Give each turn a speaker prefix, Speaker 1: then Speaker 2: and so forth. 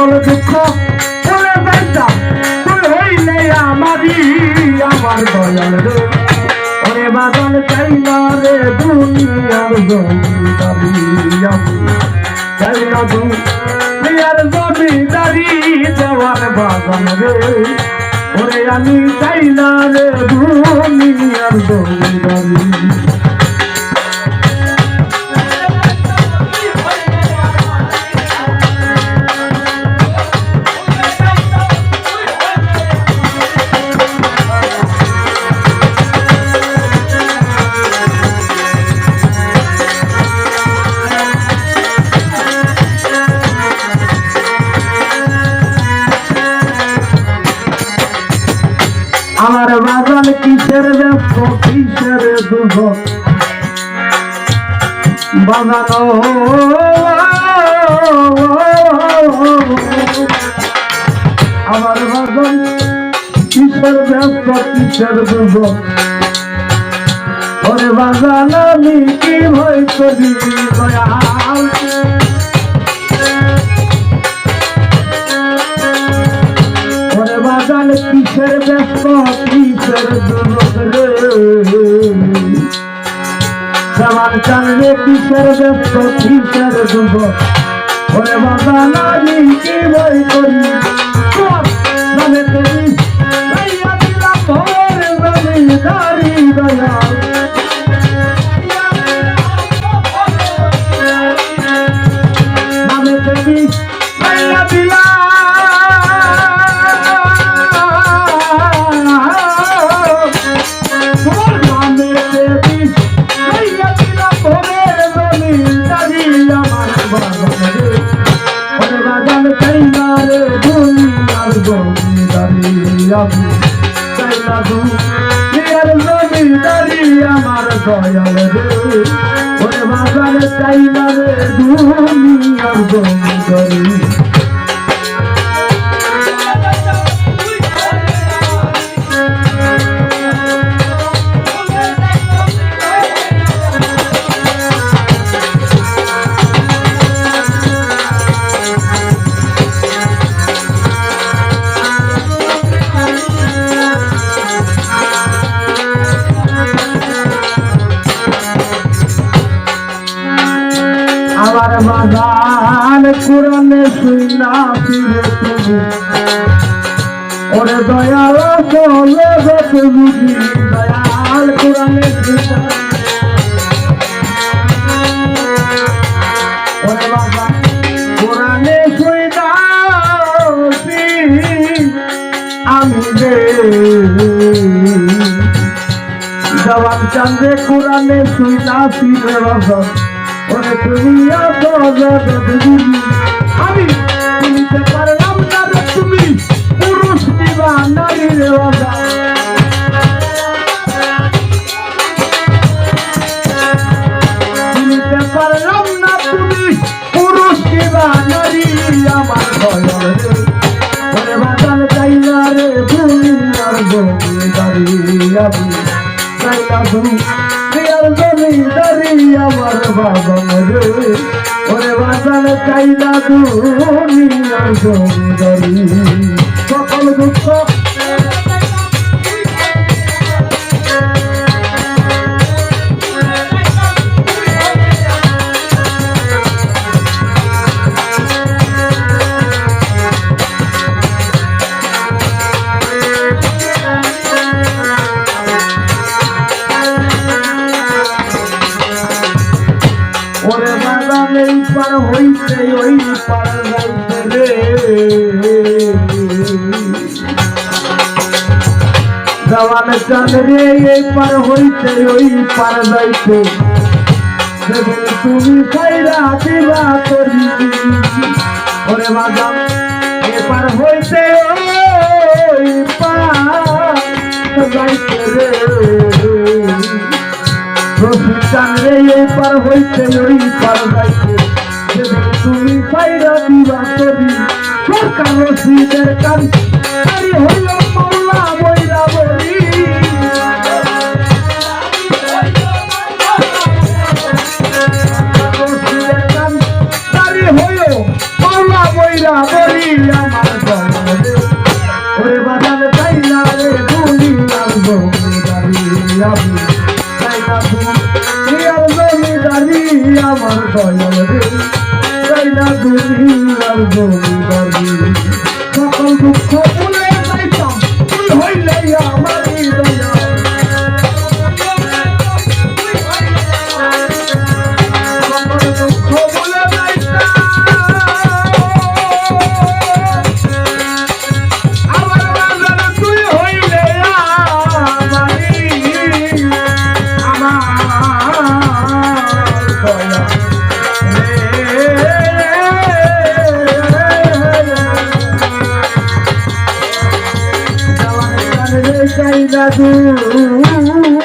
Speaker 1: সকল দুঃখ চলে যাইতাম তুই হইলে আমারই আমার দয়াল রে ওরে বাদল চাই না রে দুনিয়ার জমিদারি আমি চাই না দুনিয়ার জমিদারি দেওয়ার বাগান রে ওরে আমি চাই না রে দুনিয়ার জমিদারি আমার বাগান কিসের ব্যস্ত কিসের দুঃখ বাগানো আমার বাগান কিসের ব্যস্ত কিসের দুঃখ ওরে বাগান আমি কি ভয় করি দয়াল বাগান কিসের ব্যস্ত কিসের দুর্গ রে সমান চাঁদে কিসের ব্যস্ত কিসের দুর্গ ওরে বাগান আমি কি বই করি নামে তুমি ভাইয়া দিলাম ভোর জমিদারি দয়াল নামে তুমি ভাইয়া দিলাম আমার দয়াল রে ওরে বাগান চাই না রে দুনিয়ার জমিদারি আমার বাগান কোরআনে শুনা ফিরে তুমি ওরে দয়াল চলে যেতে বুঝি দয়াল কোরআনে শুনা ওরে বাগান কোরআনে শুনা আমি রে জবান চান্দে কোরআনে শুনা ফিরে বাগান ওরে তুমি আমি চিনতে পারলাম না রে তুমি পুরুষ দিবা নারী রে চিনতে পারলাম না তুমি পুরুষ দিবা নারী আমার দয়াল রে ওরে বাগান চাই না রে দুনিয়ার জমিদারি আমি চাই না দুনিয়ার জমিদারি আমার বাগান রে ওরে বাগান চাই না দুনিয়ার জমিদারি সকল দুঃখ ওরে বাগান এই পার হইতে ওই পার যাইতে রে জওয়ান চাঁদ রে এই পার হইতে ওই পার যাইতে তুমি খাইরা দিবা করি ওরে বাগান এ পার হইতে ওই পার যাইতে রে রসিদান রে এই পার হইতে ওই পার যাইতে তুমি খাইরা দিবা করি সরকার রসিদের কান হইল মাওলা বইরা বলি হইল মাওলা বইরা বলি দয়াল রে যাইনা দুনিয়ার জমিদারি সকল দুঃখ ভুলে যাইতাম তুই হইলে আমারই দয়াল সকল দুঃখ ভুলে যাইতাম আমার বাজার তুই হইলে আমারই Saída do